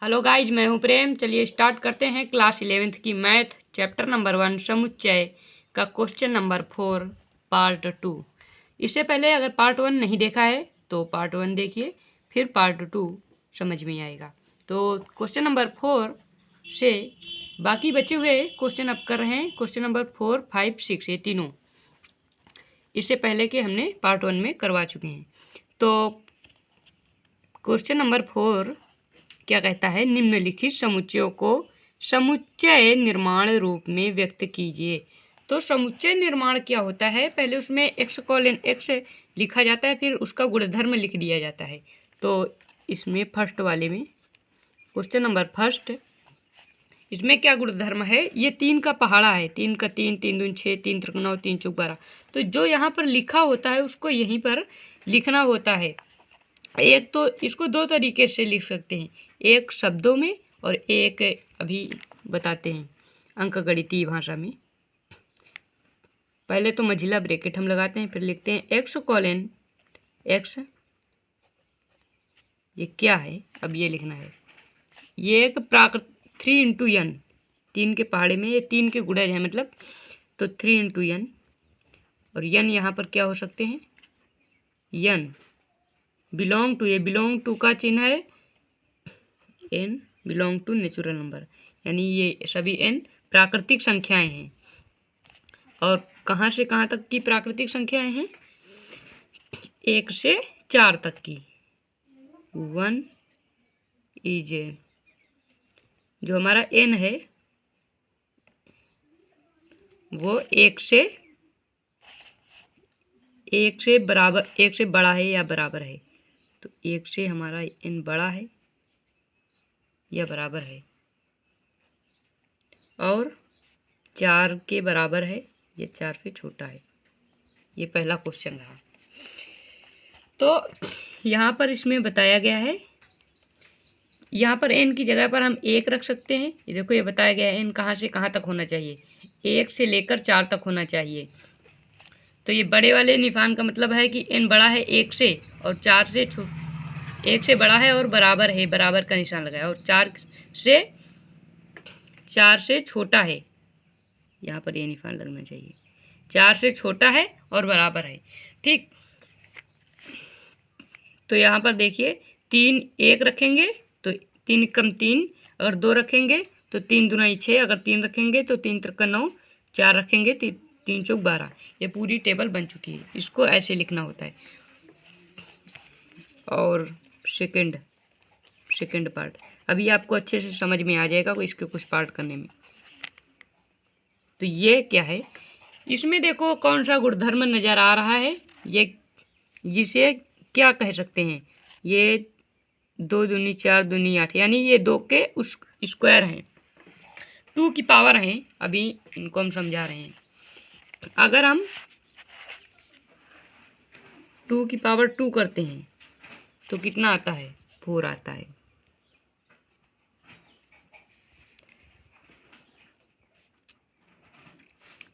Hello guys, मैं हूं प्रेम। चलिए स्टार्ट करते हैं क्लास 11th की मैथ चैप्टर नंबर 1 समुच्चय का क्वेश्चन नंबर 4 पार्ट 2। इससे पहले अगर पार्ट 1 नहीं देखा है तो पार्ट 1 देखिए, फिर पार्ट 2 समझ में आएगा। तो क्वेश्चन नंबर 4 से बाकी बचे हुए क्वेश्चन अब कर रहे हैं। क्वेश्चन नंबर 4, 5, 6 ये तीनों इससे पहले के हमने पार्ट 1 में करवा चुके हैं। तो क्वेश्चन नंबर 4 क्या कहता है, निम्नलिखित समुच्चयों को समुच्चय निर्माण रूप में व्यक्त कीजिए। तो समुच्चय निर्माण क्या होता है, पहले उसमें x कॉलन x लिखा जाता है, फिर उसका गुणधर्म लिख दिया जाता है। तो इसमें फर्स्ट वाले में क्वेश्चन नंबर फर्स्ट, इसमें क्या गुणधर्म है, ये 3 का पहाड़ा है, 3 का 3, 3 दूनी 6, 3 त्रिक 9, 3 चौक 12। तो जो यहाँ पर लिखा होता है उसको यहीं पर लिखना होता है। एक तो इसको दो तरीके से लिख सकते हैं, एक शब्दों में और एक अभी बताते हैं अंकगणितीय भाषा में। पहले तो मझिला ब्रैकेट हम लगाते हैं, फिर लिखते हैं x कॉलन x। ये क्या है, अब ये लिखना है, ये एक प्राकृत 3 इंटू n, 3 के पहाड़े में ये 3 के गुणज है मतलब, तो 3 इंटू n, और n यहाँ पर क्या हो सकते हैं, n बिलोंग टू, ये बिलोंग टू का चिन्ह है, n belong to natural number, यानी ये सभी n प्राकृतिक संख्याएं हैं। और कहाँ से कहाँ तक की प्राकृतिक संख्याएं हैं, 1 से 4 तक की। 1 इज, जो हमारा n है वो 1 से बराबर, 1 से बड़ा है या बराबर है, तो 1 से हमारा n बड़ा है या बराबर है, और 4 के बराबर है या 4 से छोटा है। ये पहला क्वेश्चन रहा। तो यहाँ पर इसमें बताया गया है, यहाँ पर n की जगह पर हम 1 रख सकते हैं। ये देखो, ये बताया गया है n कहाँ से कहाँ तक होना चाहिए, 1 से लेकर 4 तक होना चाहिए। तो ये बड़े वाले निशान का मतलब है कि n बड़ा है 1 से, और 4 से 1 से बड़ा है और बराबर है, बराबर का निशान लगाया, और 4 से छोटा है, यहाँ पर ये निशान लगना चाहिए, 4 से छोटा है और बराबर है। ठीक, तो यहाँ पर देखिए 3 1 रखेंगे तो 3 कम 3, अगर 2 रखेंगे तो 3 दूनी 6, अगर 3 रखेंगे तो 3 त्रिक 9, 4 रखेंगे 3 चौक 12। ये पूरी टेबल बन चुकी है, इसको ऐसे लिखना होता है। और सेकंड पार्ट अभी आपको अच्छे से समझ में आ जाएगा इसके कुछ पार्ट करने में। तो ये क्या है, इसमें देखो कौन सा गुणधर्म नज़र आ रहा है, ये जिसे क्या कह सकते हैं, ये 2 दूनी 4 दूनी 8, यानी ये 2 के उस स्क्वायर हैं, 2 की पावर हैं। अभी इनको हम समझा रहे हैं। अगर हम 2 की पावर 2 करते हैं तो कितना आता है, 4 आता है।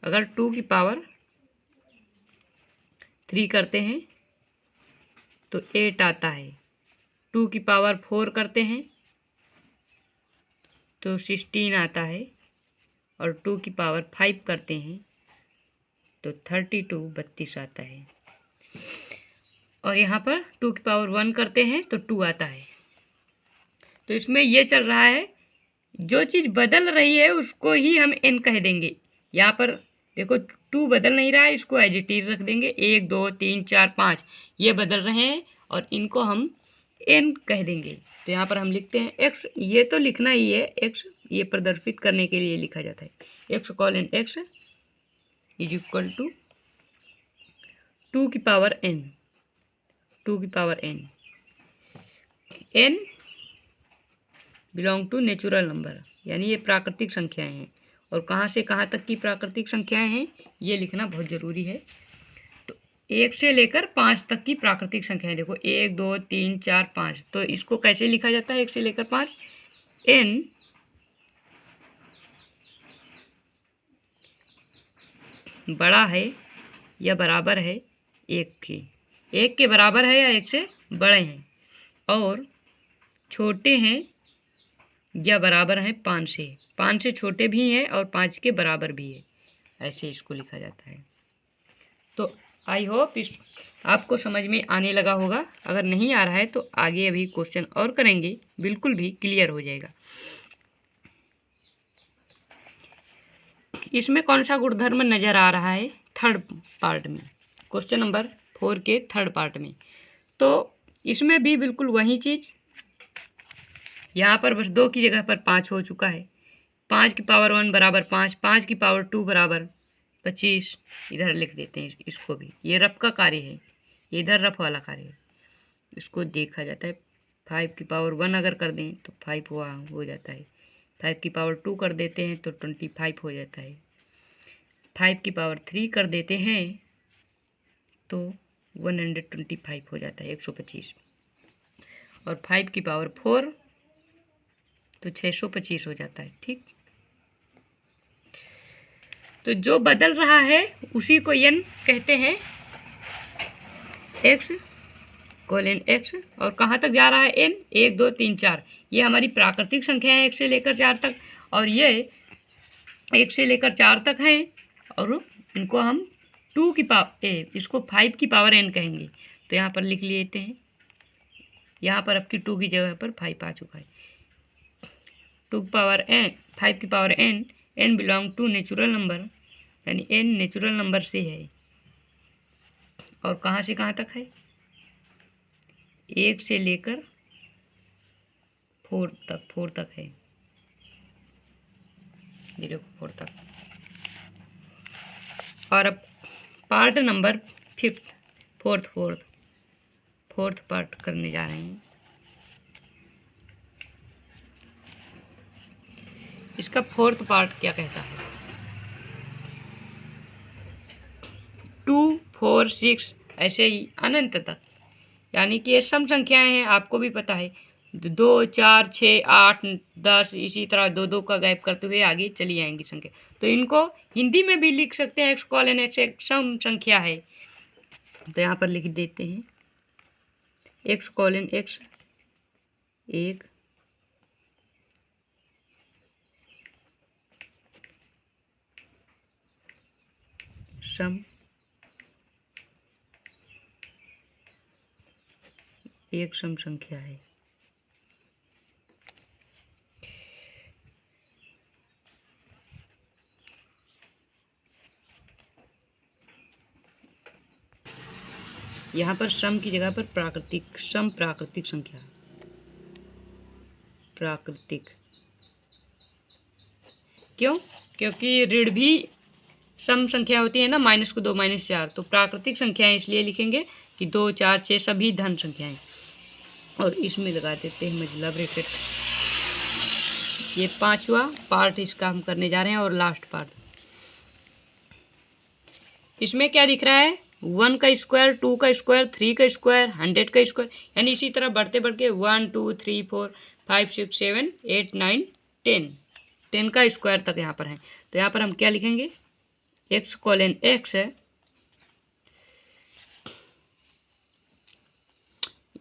अगर 2 की पावर 3 करते हैं तो 8 आता है। 2 की पावर 4 करते हैं तो 16 आता है, और 2 की पावर 5 करते हैं तो 32 आता है। और यहाँ पर 2 की पावर 1 करते हैं तो 2 आता है। तो इसमें ये चल रहा है, जो चीज़ बदल रही है उसको ही हम n कह देंगे। यहाँ पर देखो 2 बदल नहीं रहा है, इसको एज इट इज रख देंगे। 1 2 3 4 5 ये बदल रहे हैं और इनको हम n कह देंगे। तो यहाँ पर हम लिखते हैं x, ये तो लिखना ही है, x ये प्रदर्शित करने के लिए लिखा जाता है। x colon x is equal to 2 की पावर n, 2 की power n, n belong to natural number, यानी ये प्राकृतिक संख्याएं हैं। और कहाँ से कहाँ तक की प्राकृतिक संख्याएं हैं ये लिखना बहुत ज़रूरी है। तो 1 से लेकर 5 तक की प्राकृतिक संख्याएं देखो, 1 2 3 4 5। तो इसको कैसे लिखा जाता है, 1 से लेकर 5, n बड़ा है या बराबर है 1 के, 1 के बराबर है या 1 से बड़े हैं, और छोटे हैं या बराबर हैं 5 से, 5 से छोटे भी हैं और 5 के बराबर भी है, ऐसे इसको लिखा जाता है। तो आई होप इस आपको समझ में आने लगा होगा। अगर नहीं आ रहा है तो आगे अभी क्वेश्चन और करेंगे, बिल्कुल भी क्लियर हो जाएगा। इसमें कौन सा गुणधर्म नज़र आ रहा है थर्ड पार्ट में, क्वेश्चन नंबर 4 के थर्ड पार्ट में। तो इसमें भी बिल्कुल वही चीज़, यहाँ पर बस 2 की जगह पर 5 हो चुका है। 5 की पावर 1 बराबर 5, 5 की पावर 2 बराबर 25, इधर लिख देते हैं इसको भी। ये रफ का कार्य है, इधर रफ वाला कार्य है, इसको देखा जाता है। 5 की पावर 1 अगर कर दें तो 5 हो जाता है। 5 की पावर 2 कर देते हैं तो 25 हो जाता है। 5 की पावर 3 कर देते हैं तो 125 हो जाता है, 125। और 5 की पावर 4 तो 625 हो जाता है। ठीक, तो जो बदल रहा है उसी को n कहते हैं, x कोलन x। और कहाँ तक जा रहा है n, 1 2 3 4, ये हमारी प्राकृतिक संख्या है 1 से लेकर 4 तक, और ये 1 से लेकर 4 तक हैं, और इनको हम 2 की पावर इसको 5 की पावर n कहेंगे। तो यहाँ पर लिख लेते हैं, यहाँ पर आपकी 2 की जगह पर 5 आ चुका है। 2 की पावर n, 5 की power n, n belong to natural number, यानी n नेचुरल नंबर से है। और कहाँ से कहाँ तक है, 1 से लेकर 4 तक है, 0 4 तक। और अब पार्ट नंबर 5, फोर्थ पार्ट करने जा रहे हैं। इसका फोर्थ पार्ट क्या कहता है, 2 4 6 ऐसे ही अनंत तक, यानी कि ये सम संख्याएं हैं, आपको भी पता है। 2 4 6 8 10, इसी तरह 2 2 का गैप करते हुए आगे चली आएंगी संख्या। तो इनको हिंदी में भी लिख सकते हैं, x कोलन x एक सम संख्या है। तो यहाँ पर लिख देते हैं x कोलन x एक सम संख्या है। यहाँ पर सम की जगह पर प्राकृतिक संख्या, प्राकृतिक क्यों, क्योंकि ऋण भी सम संख्या होती है ना, -2 -4, तो प्राकृतिक संख्याएं इसलिए लिखेंगे कि 2 4 6 सभी धन संख्याएं। और इसमें लगा देते हैं मझला ब्रैकेट। ये 5वां पार्ट इसका हम करने जा रहे हैं, और लास्ट पार्ट। इसमें क्या दिख रहा है, 1 का स्क्वायर, 2 का स्क्वायर, 3 का स्क्वायर, 100 का स्क्वायर, यानी इसी तरह बढ़ते बढ़ते 1 2 3 4 5 6 7 8 9 10 का स्क्वायर तक यहाँ पर है। तो यहाँ पर हम क्या लिखेंगे, x कोलन x है,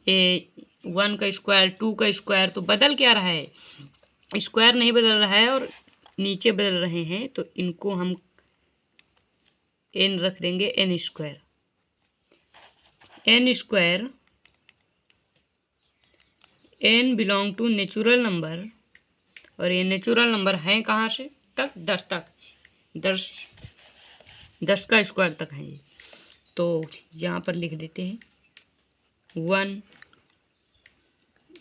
ये 1 का स्क्वायर, 2 का स्क्वायर, तो बदल क्या रहा है, स्क्वायर नहीं बदल रहा है और नीचे बदल रहे हैं, तो इनको हम n रख देंगे, n square, n belong to natural number, और ये नेचुरल नंबर हैं कहाँ से तक, 10 तक, 10 का स्क्वायर तक है ये। तो यहाँ पर लिख देते हैं 1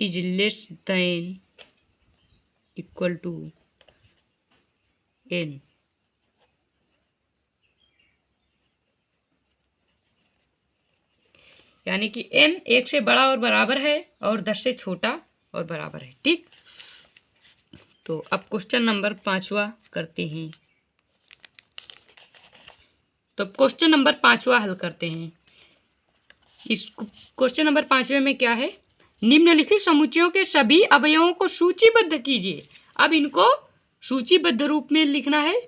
is less than equal to n, यानी कि n 1 से बड़ा और बराबर है और 10 से छोटा और बराबर है। ठीक, तो अब क्वेश्चन नंबर 5वां करते हैं। तो क्वेश्चन नंबर 5वां हल करते हैं। इस क्वेश्चन नंबर 5वें में क्या है, निम्नलिखित समुच्चयों के सभी अवयवों को सूचीबद्ध कीजिए। अब इनको सूचीबद्ध रूप में लिखना है,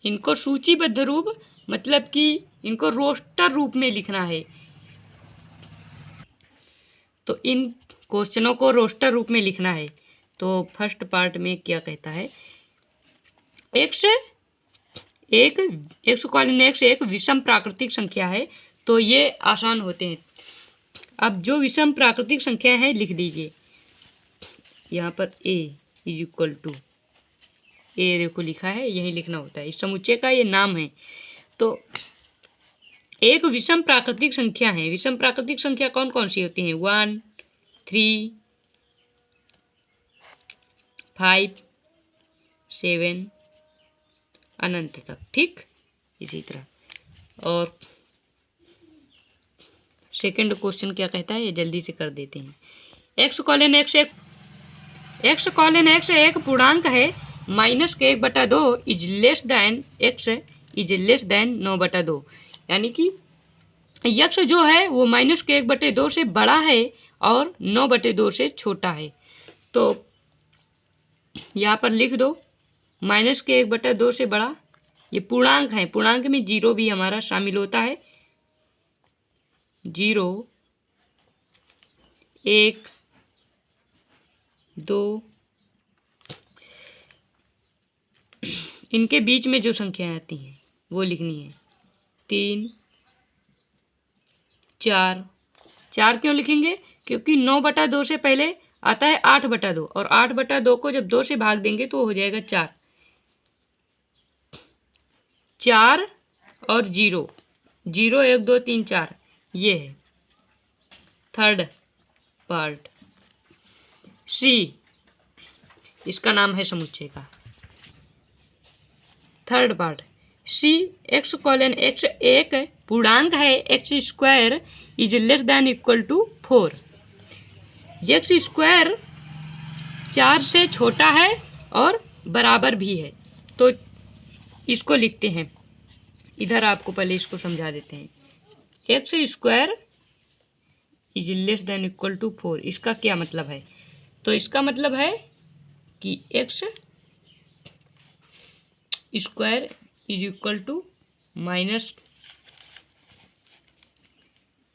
इनको सूचीबद्ध रूप मतलब कि इनको रोस्टर रूप में लिखना है। तो इन क्वेश्चनों को रोस्टर रूप में लिखना है। तो फर्स्ट पार्ट में क्या कहता है, x एक विषम प्राकृतिक संख्या है। तो ये आसान होते हैं। अब जो विषम प्राकृतिक संख्या है लिख दीजिए यहाँ पर a इज इक्वल टू, ए देखो लिखा है, यही लिखना होता है, इस समुच्चय का ये नाम है। तो एक विषम प्राकृतिक संख्या है। विषम प्राकृतिक संख्या कौन कौन सी होती हैं? 1, 3, 5, 7 अनंत तक, ठीक इसी तरह। और सेकंड क्वेश्चन क्या कहता है, ये जल्दी से कर देते हैं। x कॉलन x एक पूर्णांक है, माइनस के 1/2 is less then x is less then 9/2। यानी कि x जो है वो माइनस के 1/2 से बड़ा है और 9/2 से छोटा है। तो यहाँ पर लिख दो माइनस के 1/2 से बड़ा, ये पूर्णांक है, पूर्णांक में जीरो भी हमारा शामिल होता है। 0, 1, 2, इनके बीच में जो संख्याएं आती हैं वो लिखनी है। 3, 4, 4 क्यों लिखेंगे? क्योंकि 9/2 से पहले आता है 8/2 और 8/2 को जब 2 से भाग देंगे तो हो जाएगा 4। 4 और 0, 0, 1, 2, 3, 4 ये है थर्ड पार्ट। सी इसका नाम है समुच्चय का। Third part C x colon x एक पूर्णांक है, x² is less than equal to 4। x² 4 से छोटा है और बराबर भी है। तो इसको लिखते हैं, इधर आपको पहले इसको समझा देते हैं। x² is less than equal to 4, इसका क्या मतलब है? तो इसका मतलब है कि x² is equal to minus,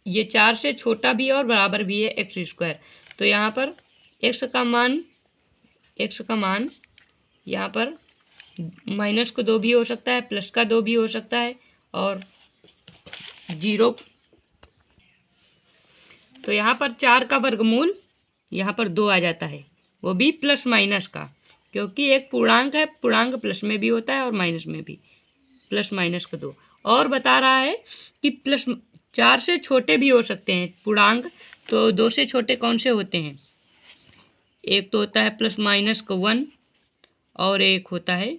ये 4 से छोटा भी है और बराबर भी है x²। तो यहाँ पर x का मान यहाँ पर माइनस का 2 भी हो सकता है, प्लस का 2 भी हो सकता है और 0। तो यहाँ पर 4 का वर्गमूल यहाँ पर 2 आ जाता है, वो भी प्लस माइनस का, क्योंकि एक पूर्णांक है, पूर्णांक प्लस में भी होता है और माइनस में भी, प्लस माइनस का 2। और बता रहा है कि प्लस 4 से छोटे भी हो सकते हैं पूर्णांक। तो 2 से छोटे कौन से होते हैं? एक तो होता है प्लस माइनस का 1 और एक होता है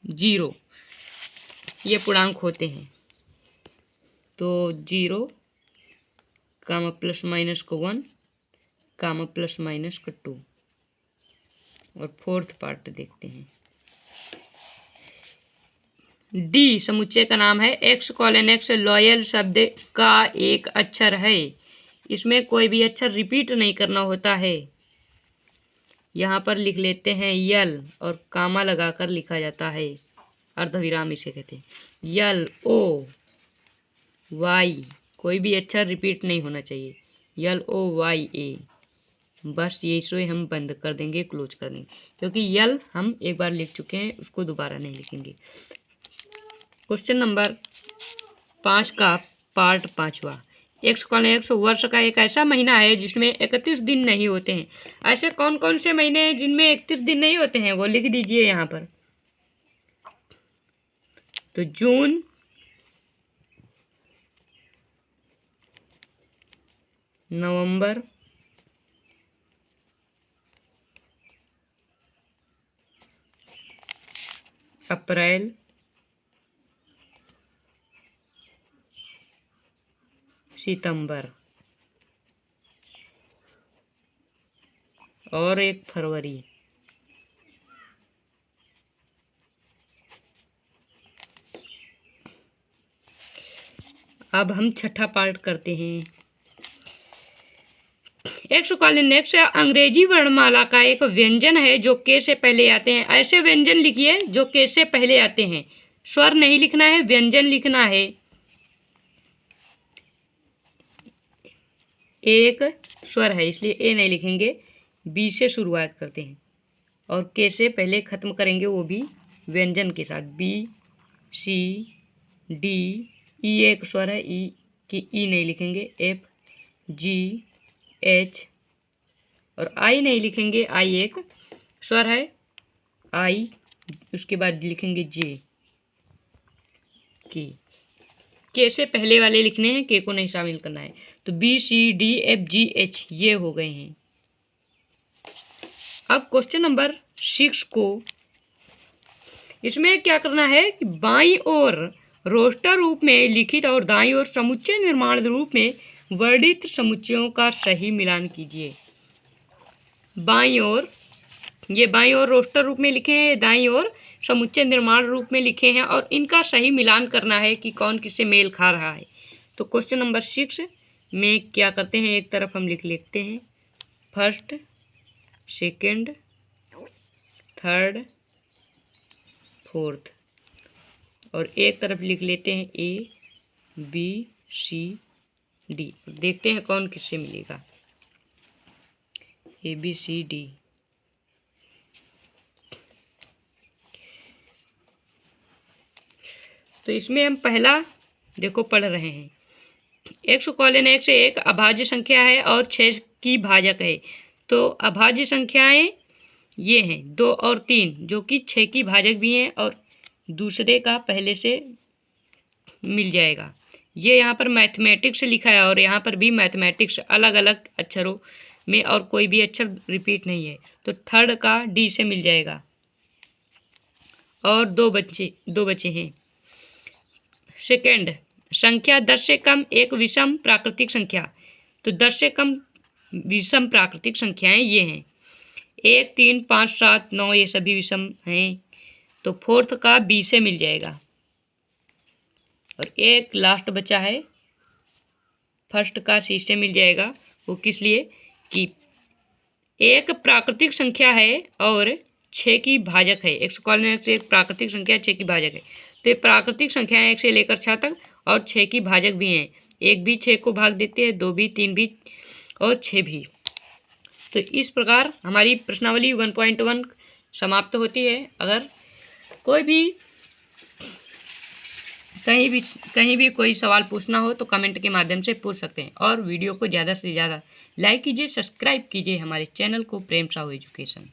0, ये पूर्णांक होते हैं। तो 0 कामा प्लस माइनस का 1 कामा प्लस माइनस का 2। और फोर्थ पार्ट देखते हैं। डी समुच्चय का नाम है। x कॉलन x लॉयल शब्द का एक अक्षर है, इसमें कोई भी अक्षर रिपीट नहीं करना होता है। यहाँ पर लिख लेते हैं यल और कामा लगाकर लिखा जाता है, अर्धविराम इसे कहते हैं। LOY, कोई भी अक्षर रिपीट नहीं होना चाहिए। LOYA, बस ये इसे हम बंद कर देंगे, क्लोज कर देंगे, क्योंकि यल हम एक बार लिख चुके हैं, उसको दोबारा नहीं लिखेंगे। क्वेश्चन नंबर 5 का पार्ट 5वां। x कॉलन x वर्ष का एक ऐसा महीना है जिसमें 31 दिन नहीं होते हैं। ऐसे कौन कौन से महीने हैं जिनमें 31 दिन नहीं होते हैं, वो लिख दीजिए यहाँ पर। तो जून, नवंबर, अप्रैल, सितंबर और एक फरवरी। अब हम छठा पार्ट करते हैं। x कॉलन x अंग्रेजी वर्णमाला का एक व्यंजन है जो के से पहले आते हैं। ऐसे व्यंजन लिखिए जो के से पहले आते हैं। स्वर नहीं लिखना है, व्यंजन लिखना है। एक स्वर है इसलिए ए नहीं लिखेंगे, बी से शुरुआत करते हैं और के से पहले ख़त्म करेंगे, वो भी व्यंजन के साथ। बी, सी, डी, ई एक स्वर है, ई की ई नहीं लिखेंगे। एफ, जी, एच और आई नहीं लिखेंगे, आई एक स्वर है, आई उसके बाद लिखेंगे जे। के से पहले वाले लिखने हैं, के को नहीं शामिल करना है। तो बी, सी, डी, एफ, जी, एच ये हो गए हैं। अब क्वेश्चन नंबर 6 को, इसमें क्या करना है कि बाईं ओर रोस्टर रूप में लिखित और दाईं ओर समुच्चय निर्माण रूप में वर्णित समुच्चयों का सही मिलान कीजिए। बाईं ओर, ये बाईं ओर रोस्टर रूप में लिखे हैं, दाईं ओर समुच्चय निर्माण रूप में लिखे हैं और इनका सही मिलान करना है कि कौन किससे मेल खा रहा है। तो क्वेश्चन नंबर 6 में क्या करते हैं, एक तरफ हम लिख लेते हैं फर्स्ट, सेकंड, थर्ड, फोर्थ और एक तरफ लिख लेते हैं ए, बी, सी, डी। देखते हैं कौन किससे मिलेगा। ए, बी, सी, डी। तो इसमें हम पहला देखो पढ़ रहे हैं, x कॉलन x एक अभाज्य संख्या है और 6 की भाजक है। तो अभाज्य संख्याएं ये हैं 2 और 3 जो कि 6 की भाजक भी हैं और दूसरे का पहले से मिल जाएगा। ये यहाँ पर मैथमेटिक्स लिखा है और यहाँ पर भी मैथमेटिक्स, अलग अलग अक्षरों में और कोई भी अक्षर रिपीट नहीं है। तो थर्ड का डी से मिल जाएगा और दो बचे हैं। सेकेंड, संख्या 10 से कम एक विषम प्राकृतिक संख्या। तो 10 से कम विषम प्राकृतिक संख्याएं ये हैं 1, 3, 5, 7, 9 ये सभी विषम हैं। तो फोर्थ का बी से मिल जाएगा और एक लास्ट बचा है, फर्स्ट का सी से मिल जाएगा। वो किस लिए कि एक प्राकृतिक संख्या है और 6 की भाजक है। x कॉलन x एक प्राकृतिक संख्या 6 की भाजक है। तो ये प्राकृतिक संख्याएं 1 से लेकर 6 तक और 6 की भाजक भी हैं। 1 भी 6 को भाग देते हैं, 2 भी, 3 भी और 6 भी। तो इस प्रकार हमारी प्रश्नावली 1.1 समाप्त होती है। अगर कोई भी कहीं भी कोई सवाल पूछना हो तो कमेंट के माध्यम से पूछ सकते हैं और वीडियो को ज़्यादा से ज़्यादा लाइक कीजिए, सब्सक्राइब कीजिए हमारे चैनल को प्रेम साहू एजुकेशन।